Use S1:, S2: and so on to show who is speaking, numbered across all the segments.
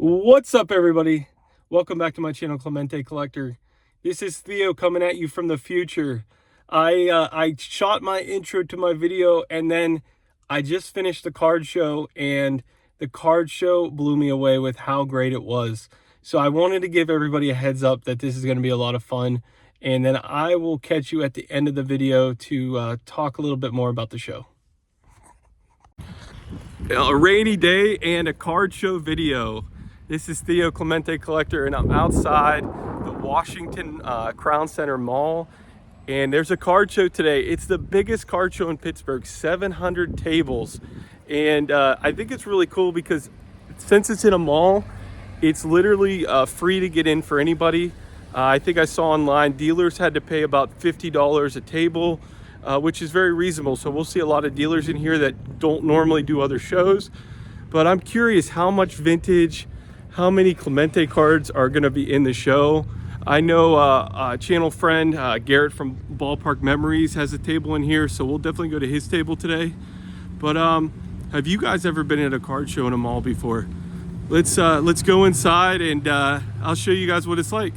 S1: What's up, everybody? Welcome back to my channel, Clemente Collector. This is Theo coming at you from the future. I shot my intro to my video, and then I just finished the card show, and the card show blew me away with how great it was. So I wanted to give everybody a heads up that this is going to be a lot of fun, and then I will catch you at the end of the video to talk a little bit more about the show. A rainy day and a card show video. This is Theo Clemente Collector, and I'm outside the Washington Crown Center Mall, and there's a card show today. It's the biggest card show in Pittsburgh, 700 tables, and I think it's really cool because since it's in a mall, it's literally free to get in for anybody. I think I saw online dealers had to pay about $50 a table, which is very reasonable. So we'll see a lot of dealers in here that don't normally do other shows. But I'm curious how much vintage, how many Clemente cards are going to be in the show. I know a channel friend, Garrett from Ballpark Memories, has a table in here, so we'll definitely go to his table today. But have you guys ever been at a card show in a mall before? Let's go inside, and I'll show you guys what it's like.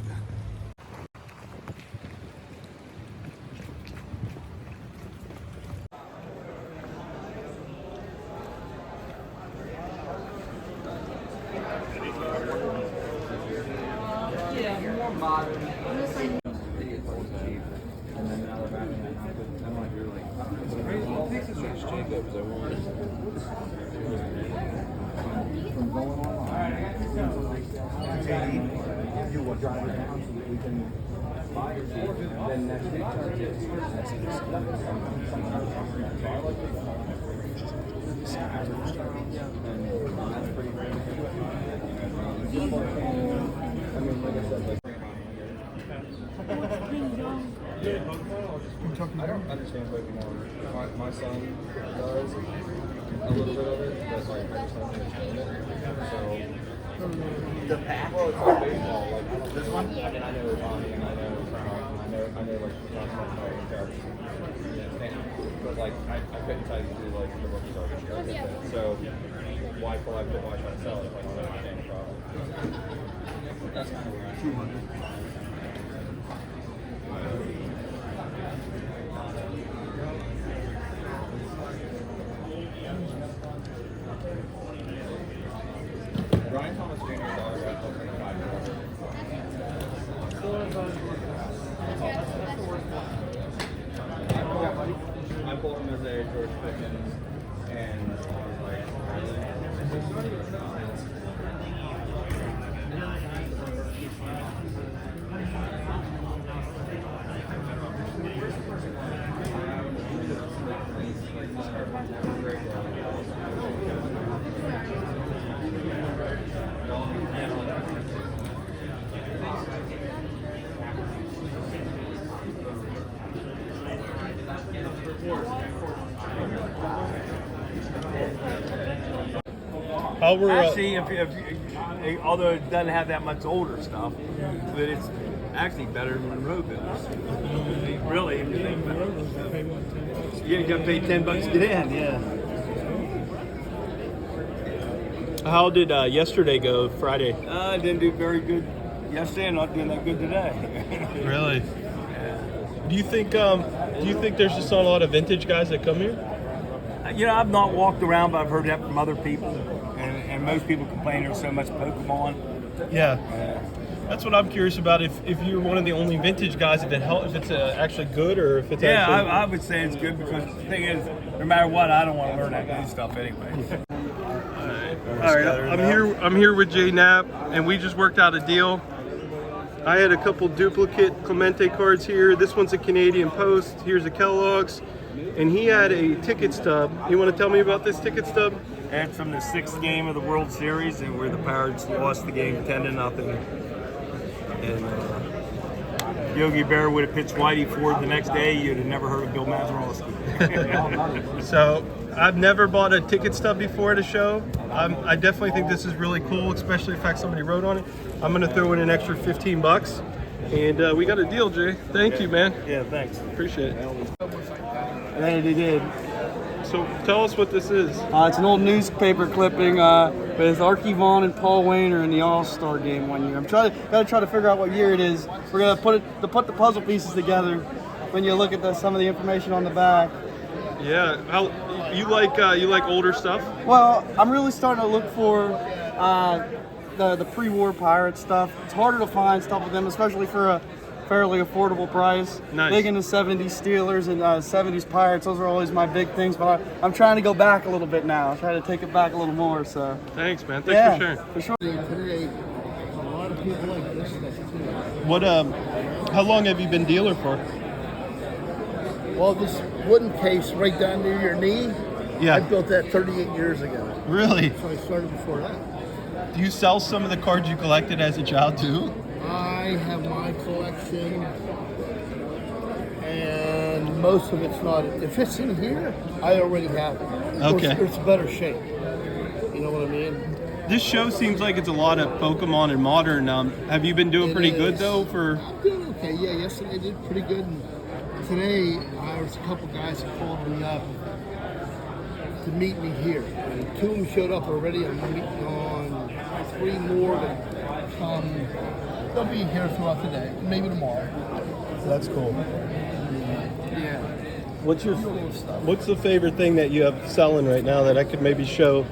S2: You will drive it down so that we can buy it. Then next week, I don't understand Pokemon. My son does a little bit of it, but like I just don't understand it. So the pack. Well, it's like baseball. Like this one. I mean, I know Ronnie and I know Crown. I know like the characters. But like I couldn't tell you to do like the rookie card. So why collect it? Why try to sell it? Like I don't understand the problem. That's kind of weird. 200. Brian Thomas Jr. is already at I pulled him as a George Pickens, and I was like,
S3: Actually, if although it doesn't have that much older stuff, but it's actually better than Monroe bills. Really, if you think about it. You got to pay $10 to get in, yeah.
S1: How did yesterday go, Friday?
S3: I didn't do very good yesterday, and not doing that good today.
S1: Really? Yeah. Do you think there's just not a lot of vintage guys that come here?
S3: You know, I've not walked around, but I've heard that from other people, and most people complain there's so much Pokemon.
S1: Yeah. That's what I'm curious about. If you're one of the only vintage guys, if it's actually good or if it's actually...
S3: I would say it's good because the thing is, no matter what, I don't want to learn that new stuff anyway.
S1: All right, I'm here with Jay Knapp, and we just worked out a deal. I had a couple duplicate Clemente cards here. This one's a Canadian Post. Here's a Kellogg's, and he had a ticket stub. You want to tell me about this ticket stub?
S3: It's from the 6th game of the World Series, and where the Pirates lost the game 10-0. And Yogi Berra would have pitched Whitey Ford the next day. You'd have never heard of Bill Mazeroski.
S1: So I've never bought a ticket stub before at a show. I definitely think this is really cool, especially the fact somebody wrote on it. I'm going to throw in an extra $15, and we got a deal, Jay. Thank you, man.
S3: Yeah, thanks.
S1: Appreciate it.
S3: And then he did
S1: So tell us what this is.
S4: It's an old newspaper clipping with Archie Vaughn and Paul Wainer in the All-Star game one year. Gotta try to figure out what year it is. We're gonna put the puzzle pieces together when you look at some of the information on the back.
S1: Yeah, how you like older stuff?
S4: Well, I'm really starting to look for the pre-war pirate stuff. It's harder to find stuff with them, especially for a fairly affordable price.
S1: Nice.
S4: Big into 70s Steelers and 70s Pirates. Those are always my big things, but I'm trying to go back a little bit now. Try to take it back a little more. So.
S1: Thanks, man. Thanks for sharing.
S4: For sure.
S5: Today, a lot of people like this stuff too.
S1: What how long have you been dealer for?
S5: Well, this wooden case right down near your knee,
S1: Yeah.
S5: I built that 38 years ago.
S1: Really?
S5: So I started before that.
S1: Do you sell some of the cards you collected as a child too?
S5: I have my collection, and most of it's not. If it's in here, I already have it.
S1: Okay.
S5: It's better shape. You know what I mean?
S1: This show seems like it's a lot of Pokemon and modern. Have you been doing
S5: It
S1: pretty good
S5: is.
S1: though? For
S5: I'm doing okay. Yeah, yesterday I did pretty good. And today, there was a couple guys that called me up to meet me here. And 2 of them showed up already. I'm meeting on 3 more to come. They'll be here throughout the day, maybe tomorrow.
S1: that's cool.
S5: Yeah.
S1: What's the favorite thing that you have selling right now that I could maybe show?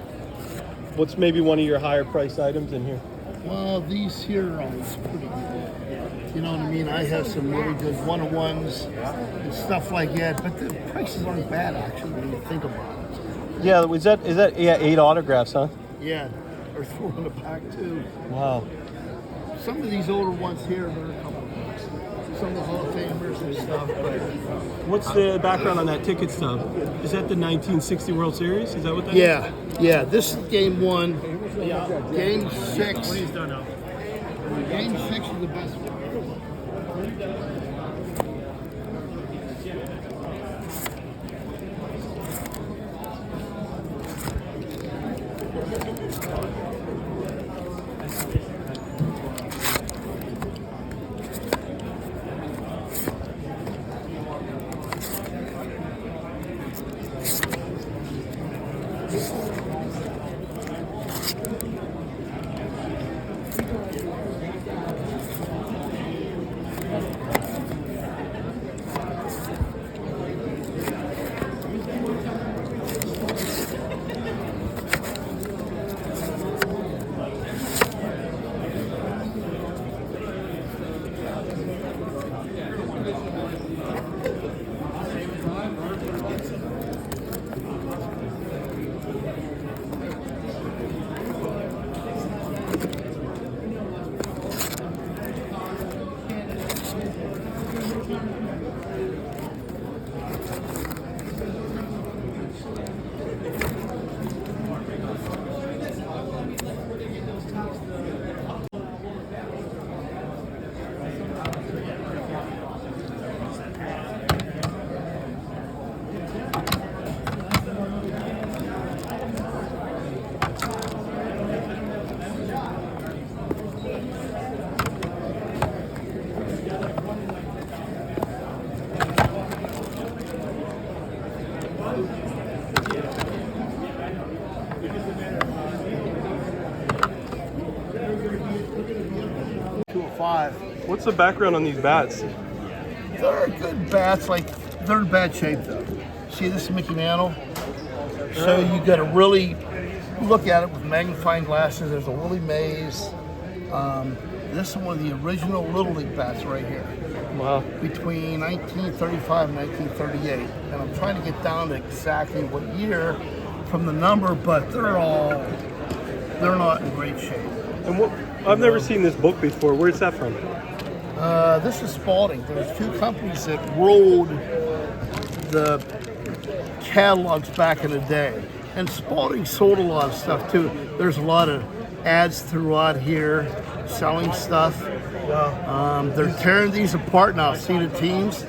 S1: What's maybe one of your higher price items in here?
S5: Well, these here are always pretty good. You know what I mean? I have some really good one-on-ones and stuff like that, but the prices aren't bad actually when you think about it.
S1: Yeah, is that 8 autographs, huh?
S5: Yeah, there's 4 in the pack too.
S1: Wow.
S5: Some of these older ones here, they're a couple of bucks. Some of the Hall of Famers and stuff. But
S1: What's the background on that ticket stub? Is that the 1960 World Series? Is that what that is?
S5: yeah. This is game 1. Game 6. Game 6 is the best one.
S1: What's the background on these bats?
S5: They're good bats, like they're in bad shape though. See, this is Mickey Mantle. So you got to really look at it with magnifying glasses. There's a Willie Mays. This is one of the original Little League bats right here.
S1: Wow.
S5: Between 1935 and 1938. And I'm trying to get down to exactly what year from the number, but they're not in great shape.
S1: And I've never seen this book before. Where's that from?
S5: This is Spalding. There's 2 companies that rolled the catalogs back in the day. And Spalding sold a lot of stuff too. There's a lot of ads throughout here selling stuff. They're tearing these apart now, see the teams,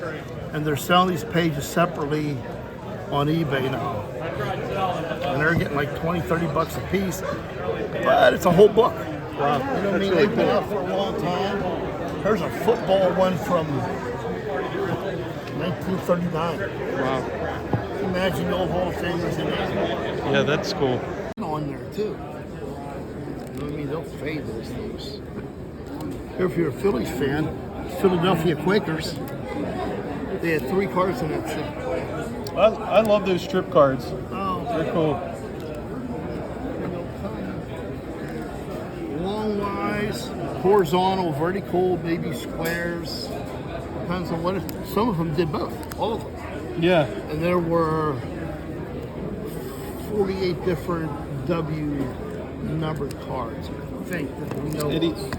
S5: and they're selling these pages separately on eBay now. And they're getting like 20, 30 bucks a piece. But it's a whole book.
S1: Wow.
S5: You know what I mean? They've been out for a long time. There's a football one from 1939.
S1: Wow.
S5: Imagine the old Hall of Famers in there.
S1: Yeah, that's cool.
S5: On there too. You know what I mean? They'll fade those things. If you're a Phillies fan, Philadelphia Quakers, they had 3 cards in that thing.
S1: I love those strip cards.
S5: Oh,
S1: They're cool.
S5: long wise, horizontal, vertical, maybe squares. Depends on what. Some of them did both. All of them.
S1: Yeah.
S5: And there were 48 different W numbered cards. I think that we know.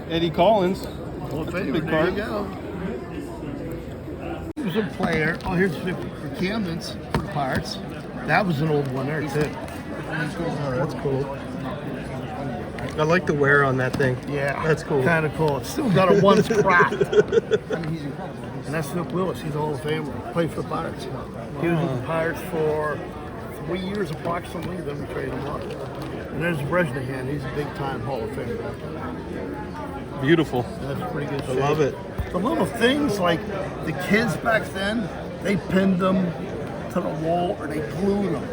S1: Eddie Collins.
S5: Well,
S1: That's a
S5: there
S1: big
S5: you
S1: card.
S5: go. Here's a player. Oh, here's for Camden's for the Pirates. That was an old one there too.
S1: Oh, that's cool. I like the wear on that thing.
S5: Yeah,
S1: that's cool.
S5: Kind of cool. It's still got a once cracked. And that's Nick Willis. He's a Hall of Famer. Played for the Pirates. He was with the Pirates for 3 years approximately. Then we traded him off. And there's Bresnahan. He's a big-time Hall of Famer.
S1: Beautiful.
S5: That's pretty good.
S1: I love it.
S5: The little things like the kids back then, they pinned them to the wall or they glued them.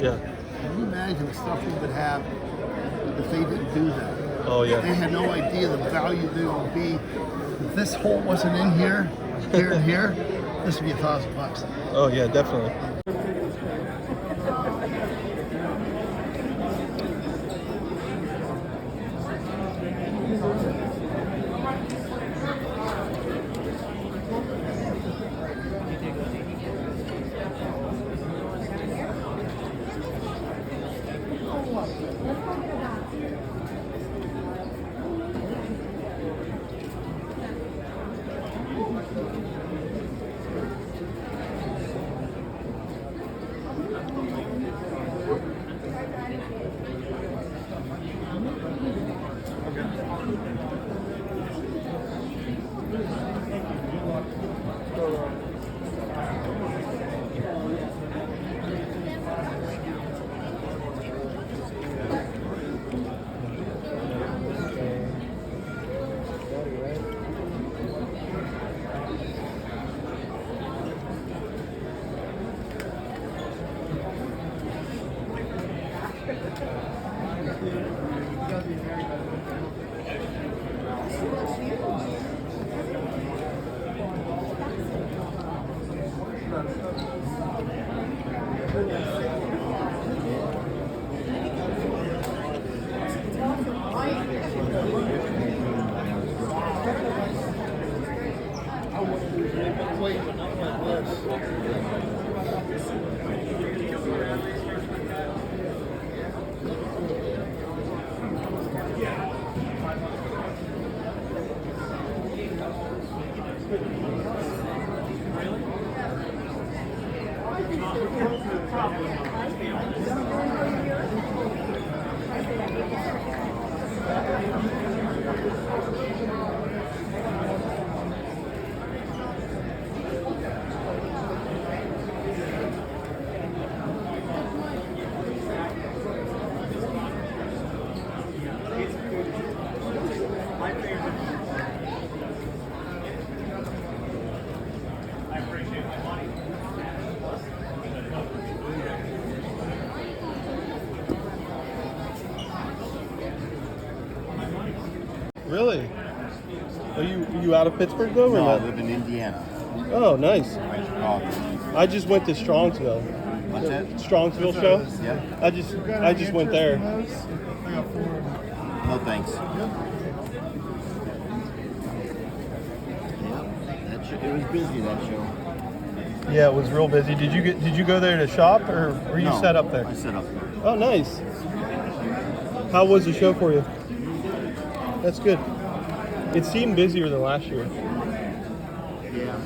S1: Yeah.
S5: Can you imagine the stuff we would have if they didn't do that?
S1: Oh, yeah.
S5: They had no idea the value there would be. If this hole wasn't in here, here and here, this would be $1,000.
S1: Oh, yeah, definitely. Really? Are you out of Pittsburgh though? Or
S6: No, I
S1: not?
S6: live in Indiana.
S1: Oh, nice.
S6: Right in Chicago.
S1: I just went to Strongsville.
S6: What's that?
S1: Strongsville show.
S6: Yeah.
S1: I just went there.
S6: No thanks. It was busy, that show.
S1: Yeah, it was real busy. Did you go there to shop or were you
S6: No,
S1: set up there?
S6: I set up there.
S1: Oh, nice. How was the show for you? That's good. It seemed busier than last year.
S6: Yeah.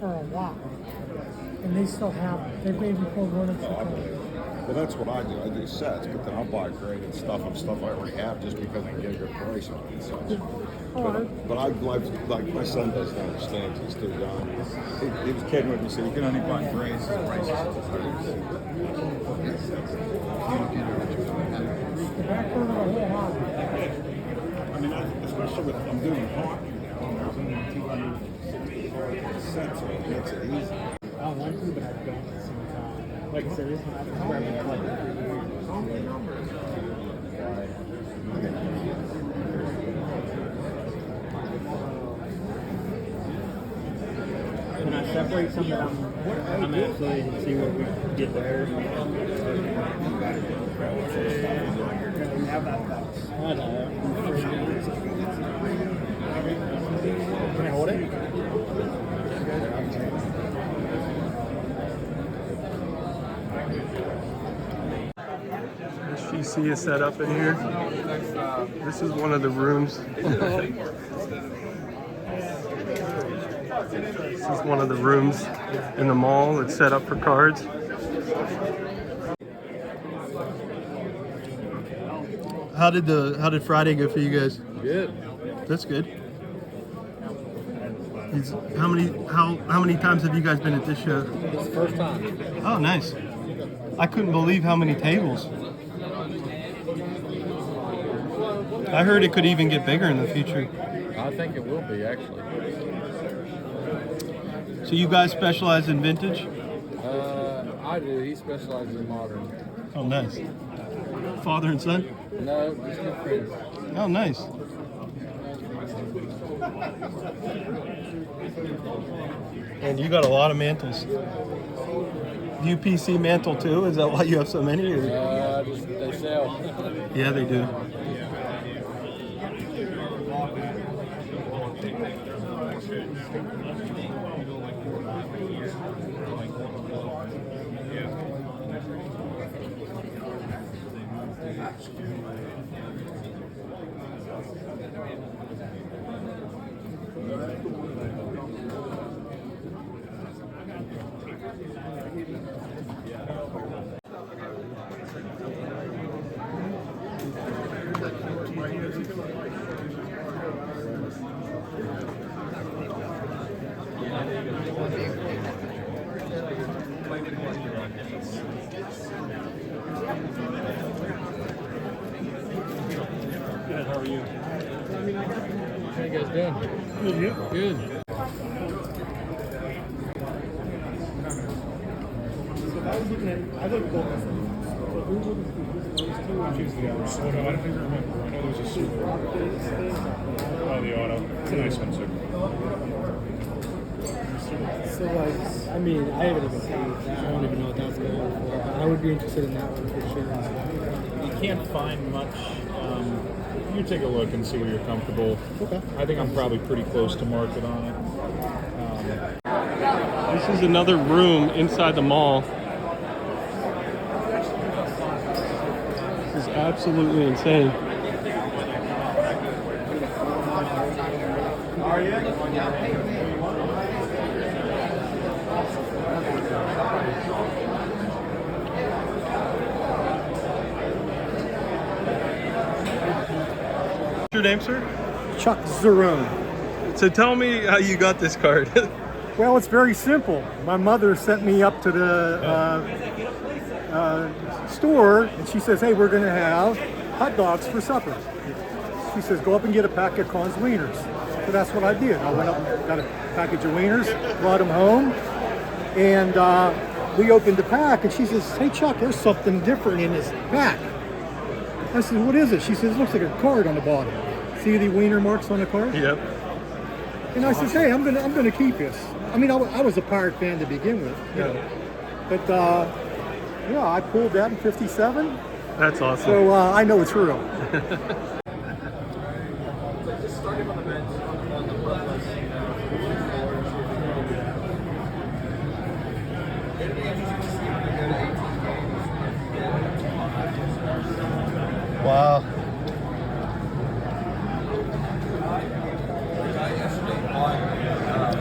S7: For a while, and they still have. They maybe pulled one or two. Well, that's what I do. I do sets, but then I'll buy graded stuff of stuff I already have just because I can get a good price on it. So. But I like my son doesn't understand. He's too young. He was kidding with me. Said you can only buy grades. The prices are I mean, especially with I'm doing hockey now. There's only 200 sets, so it makes it easy.
S8: I want to, but I don't at the same time. Like I said, this is where I'm Can I separate some that I'm actually and see what we get there? Can I hold it?
S1: GC is set up in here. This is one of the rooms. This is one of the rooms in the mall that's set up for cards.
S4: How did Friday go for you guys?
S2: Good.
S4: That's good. How many times have you guys been at this show?
S2: It's the first time.
S4: Oh, nice. I couldn't believe how many tables. I heard it could even get bigger in the future.
S2: I think it will be, actually.
S4: So you guys specialize in vintage?
S2: I do. He specializes in modern.
S4: Oh, nice. Father and son?
S2: No, just good friends.
S4: Oh, nice. And you got a lot of mantles. UPC mantle too? Is that why you have so many? Or?
S2: Just they sell.
S4: Yeah, they do.
S8: Good, how are you?
S2: How you guys doing? Good.
S8: I was looking at, I looked both of them.
S9: Choose the other soda. I don't think I remember. I know there's a super. Oh, the auto. It's a nice one too.
S8: So like, I mean, I haven't even seen it. I don't even know what that's going for. But I would be interested in that one for sure.
S9: You can't find much. You take a look and see where you're comfortable.
S8: Okay.
S9: I think I'm probably pretty close to market on it.
S1: This is another room inside the mall. This is absolutely insane.
S3: Are you?
S1: What's your name, sir?
S10: Chuck Zerone.
S1: So tell me how you got this card.
S10: Well, it's very simple. My mother sent me up to the store, and she says, "Hey, we're going to have hot dogs for supper." She says, "Go up and get a pack of Conn's Wieners." So that's what I did. I went up and got a package of wieners, brought them home, and we opened the pack, and she says, "Hey, Chuck, there's something different in this pack." I said, "What is it?" She says, "It looks like a card on the bottom. See the wiener marks on the card?"
S1: Yep.
S10: And I says, "Hey, I'm gonna keep this." I mean, I was a Pirate fan to begin with, you know. But yeah, I pulled that in '57,
S1: That's awesome.
S10: so I know it's real.
S4: Wow.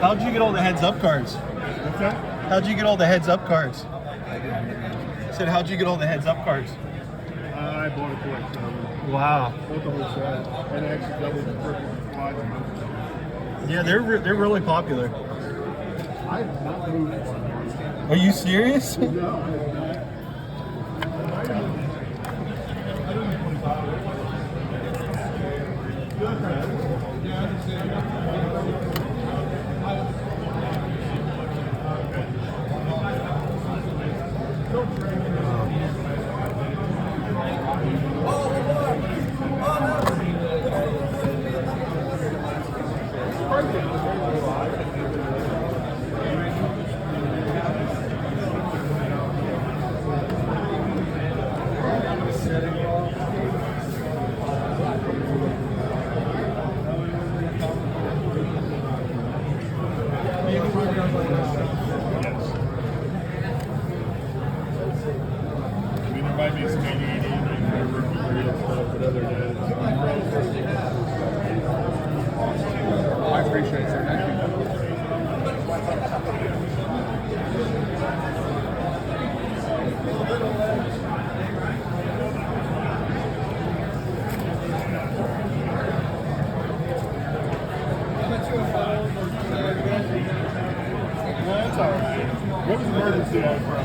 S4: How'd you get all the heads up cards?
S10: What's that?
S4: How'd you get all the heads up cards? Said, how'd you get all the heads-up cards?
S9: I bought a collection.
S4: Wow.
S9: Bought the whole set. And actually doubled the triple odds.
S4: Yeah, they're really popular.
S9: I've not moved.
S4: Are you serious?
S9: I appreciate it, sir. Thank you. What was the emergency on from?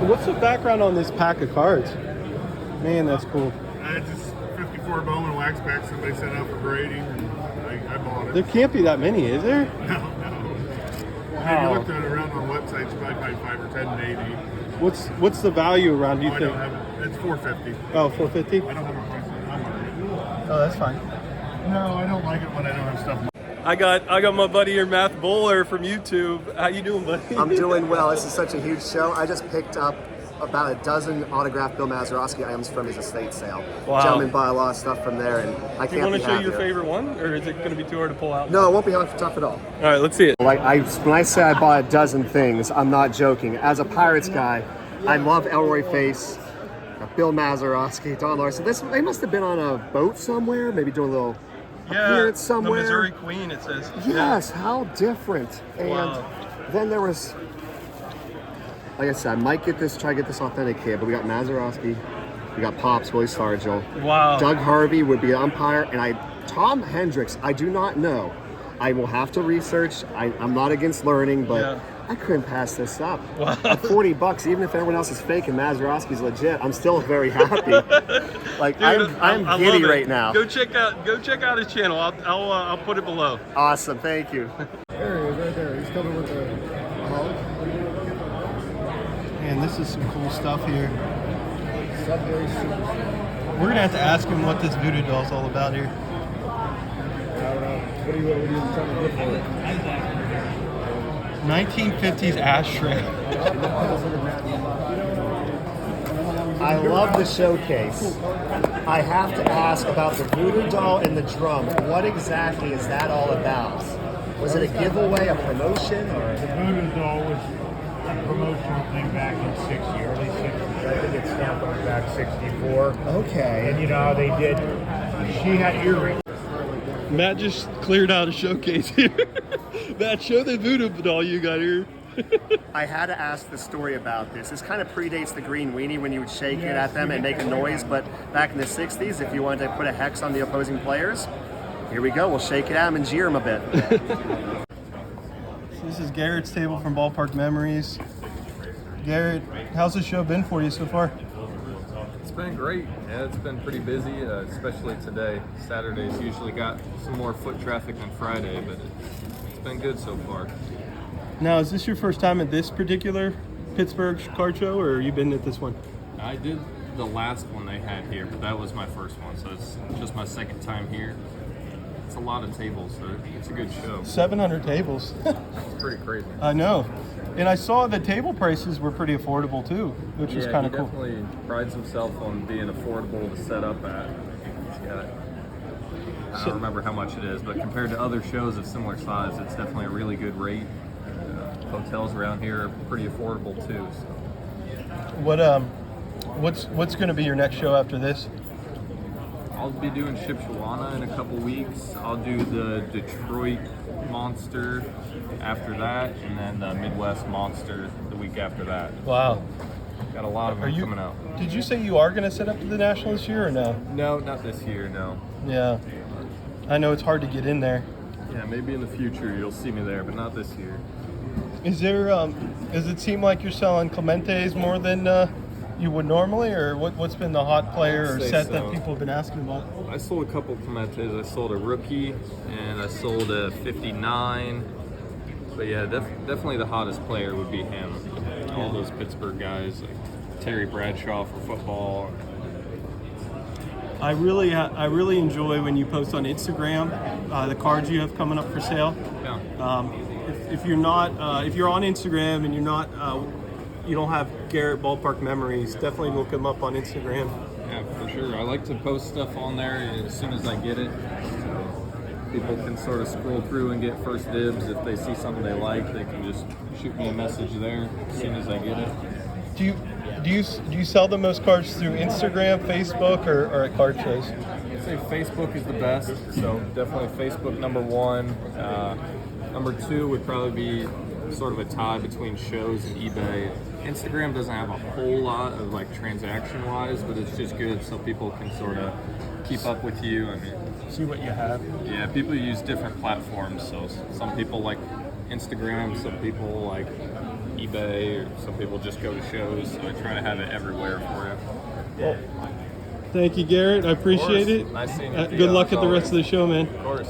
S4: What's the background on this pack of cards? Man, that's cool.
S9: Just 54 Bowman wax packs somebody set up for grading, and I bought it.
S4: There can't be that many, is there?
S9: No. If you looked at it around on websites, probably 5 or 10 maybe.
S4: What's the value around, do you
S9: I
S4: think?
S9: don't have it. It's $4.50.
S4: Oh, $4.50?
S9: I don't have a price on it.
S4: Oh, that's fine.
S9: No, I don't like it when I don't have stuff.
S1: I got my buddy here, Matt Bowler from YouTube. How you doing, buddy?
S11: I'm doing well. This is such a huge show. I just picked up about a dozen autographed Bill Mazeroski items from his estate sale.
S1: Wow.
S11: Gentlemen buy a lot of stuff from there, and I
S1: Do you
S11: can't
S1: want
S11: be
S1: to show your
S11: happier.
S1: favorite one, or is it going to be too hard to pull out?
S11: No, it won't be tough at all.
S1: All right, let's see it.
S11: Like when I say I bought a dozen things, I'm not joking. As a Pirates guy, I love Elroy Face, Bill Mazeroski, Don Larson. They must have been on a boat somewhere, maybe doing a little appearance somewhere.
S1: The Missouri Queen, it says.
S11: Yes, how different. And
S1: Wow.
S11: then there was, like I said, I might try to get this authenticated, but we got Mazeroski, we got Pops, Willie Stargell.
S1: Wow.
S11: Doug Harvey would be an umpire, and Tom Hendricks, I do not know. I will have to research. I'm not against learning, but
S1: Yeah.
S11: I couldn't pass this up.
S1: Wow.
S11: At $40, even if everyone else is fake and Mazeroski's legit, I'm still very happy. Like
S1: Dude,
S11: I'm
S1: I
S11: giddy
S1: love it.
S11: right now.
S1: Go check out his channel. I'll put it below.
S11: Awesome, thank you.
S9: There he is, right there. He's coming with the hog.
S4: Man, this is some cool stuff here.
S9: Subway Super.
S4: We're gonna have to ask him what this voodoo doll's all about here.
S9: I don't know. What are you trying to get for it?
S4: 1950s ashtray.
S11: I love the showcase. I have to ask about the voodoo doll and the drum. What exactly is that all about? Was it a giveaway, a promotion, or?
S9: The voodoo doll was a promotional thing back in early 60s. I think it's stamped on the back 64.
S11: Okay.
S9: And you know how they did, she had earrings.
S1: Matt just cleared out a showcase here. Matt, show the voodoo doll you got here.
S11: I had to ask the story about this. This kind of predates the green weenie when you would shake it at them and make a noise, but back in the 60s, if you wanted to put a hex on the opposing players, here we go. We'll shake it at them and jeer them a bit.
S4: So this is Garrett's table from Ballpark Memories. Garrett, how's the show been for you so far?
S2: It's been great. Yeah, it's been pretty busy, especially today. Saturday's usually got some more foot traffic than Friday, but it's been good so far.
S4: Now, is this your first time at this particular Pittsburgh Card Show, or have you been at this one?
S2: I did the last one they had here, but that was my first one, so it's just my second time here. It's a lot of tables, so it's a good show.
S4: 700 tables.
S2: It's pretty crazy.
S4: I know. And I saw the table prices were pretty affordable too, which was kind of cool.
S2: Definitely prides himself on being affordable to set up at. He's got
S1: I don't remember how much it is, but compared to other shows of similar size, it's definitely a really good rate. Hotels around here are pretty affordable too. So.
S12: What's going to be your next show after this?
S1: I'll be doing Shipshawana in a couple weeks. I'll do the Detroit Monster after that, and then the Midwest Monster the week after that.
S12: Wow.
S1: Got a lot of them coming out.
S12: Did you say you are going to set up to the National this year or no?
S1: No, not this year, no.
S12: Yeah. I know it's hard to get in there.
S1: Yeah, maybe in the future you'll see me there, but not this year.
S12: Is there, does it seem like you're selling Clemente's more than you would normally, or what's been the hot player or set that people have been asking about?
S1: I sold a couple Clemente's. I sold a rookie and I sold a 59. But yeah, definitely the hottest player would be him. All those Pittsburgh guys, like Terry Bradshaw for football.
S12: I really enjoy when you post on Instagram the cards you have coming up for sale.
S1: Yeah.
S12: If you're not, if you're on Instagram and you're not, you don't have Garrett Ballpark Memories, definitely look him up on Instagram.
S1: Yeah, for sure. I like to post stuff on there as soon as I get it. People can sort of scroll through and get first dibs. If they see something they like, they can just shoot me a message there as soon as I get it.
S12: Do you sell the most cards through Instagram, Facebook, or at card shows?
S1: I'd say Facebook is the best. So definitely Facebook #1. #2 would probably be sort of a tie between shows and eBay. Instagram doesn't have a whole lot of like transaction wise, but it's just good so people can sort of keep up with you. I mean,
S12: see what you have.
S1: Yeah, people use different platforms. So some people like Instagram, some people like eBay, or some people just go to shows. So I try to have it everywhere for you.
S12: Well, thank you, Garrett. I appreciate it.
S1: Nice seeing you.
S12: Good luck at the rest of the show, man.
S1: Of course.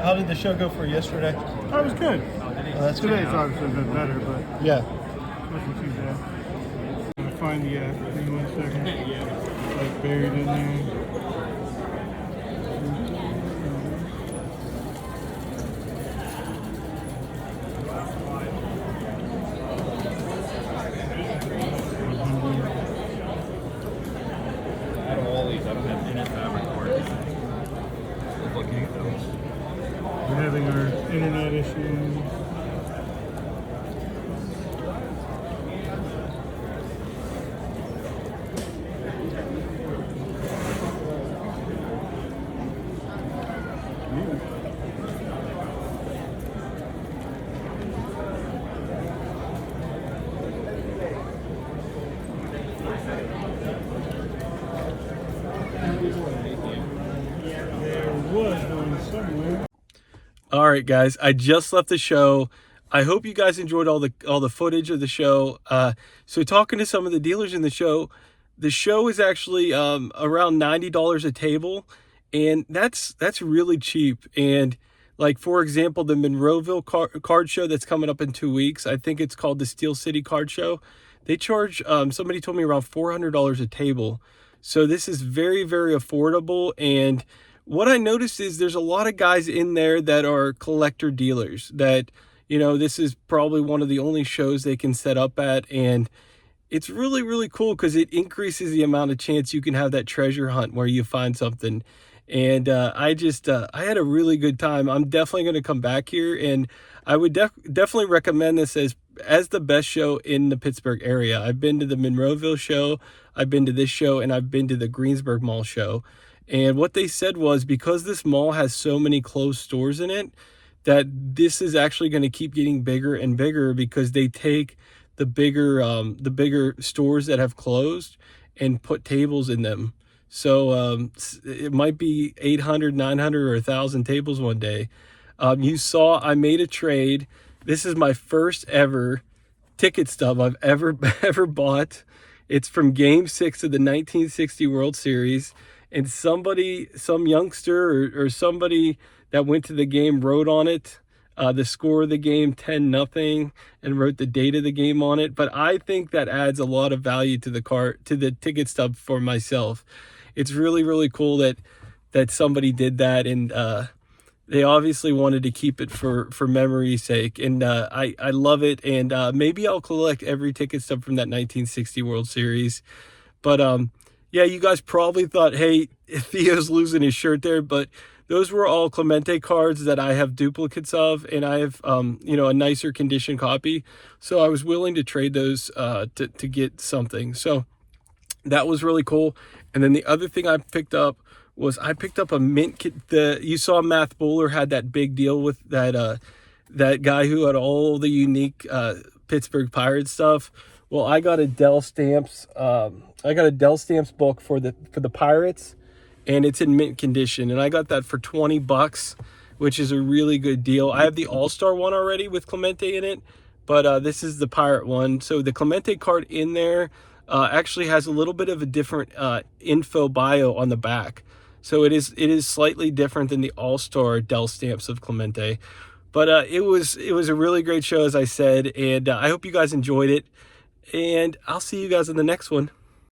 S1: How did the show go for yesterday?
S10: That was good.
S12: That's good.
S10: Today's obviously been better, but
S12: Yeah.
S10: wasn't too bad. I'm gonna find the give me 1 second. Like buried in there.
S1: Out of all these, I don't have any fabric cards. Looking at those.
S10: We're having our internet issues. There was one somewhere.
S12: All right, guys. I just left the show. I hope you guys enjoyed all the footage of the show. So talking to some of the dealers in the show is actually around $90 a table, and that's really cheap. And like, for example, the Monroeville card show that's coming up in 2 weeks, I think it's called the Steel City Card Show. They charge, somebody told me, around $400 a table. So this is very, very affordable. And what I noticed is there's a lot of guys in there that are collector dealers that, you know, this is probably one of the only shows they can set up at. And it's really, really cool because it increases the amount of chance you can have that treasure hunt where you find something. And I had a really good time. I'm definitely going to come back here, and I would definitely recommend this as the best show in the Pittsburgh area. I've been to the Monroeville show, I've been to this show, and I've been to the Greensburg Mall show. And what they said was, because this mall has so many closed stores in it, that this is actually going to keep getting bigger and bigger because they take the bigger stores that have closed and put tables in them. So it might be 800, 900, or 1,000 tables one day. You saw I made a trade. This is my first ever ticket stub I've ever bought. It's from Game 6 of the 1960 World Series. And some youngster or somebody that went to the game wrote on it the score of the game, 10-0, and wrote the date of the game on it. But I think that adds a lot of value to the ticket stub for myself. It's really, really cool that somebody did that, and they obviously wanted to keep it for memory's sake. And I love it, and maybe I'll collect every ticket stub from that 1960 World Series. But yeah, you guys probably thought, hey, Theo's losing his shirt there, but those were all Clemente cards that I have duplicates of, and I have, a nicer condition copy. So I was willing to trade those to get something. So that was really cool. And then the other thing I picked up was I picked up a mint kit. You saw Matt Bowler had that big deal with that guy who had all the unique Pittsburgh Pirates stuff. Well, I got a Dell Stamps. I got a Dell Stamps book for the Pirates, and it's in mint condition. And I got that for $20, which is a really good deal. I have the All-Star one already with Clemente in it, but this is the Pirate one. So the Clemente card in there actually has a little bit of a different info bio on the back. So it is slightly different than the All-Star Dell Stamps of Clemente. But it was a really great show, as I said, and I hope you guys enjoyed it. And I'll see you guys in the next one.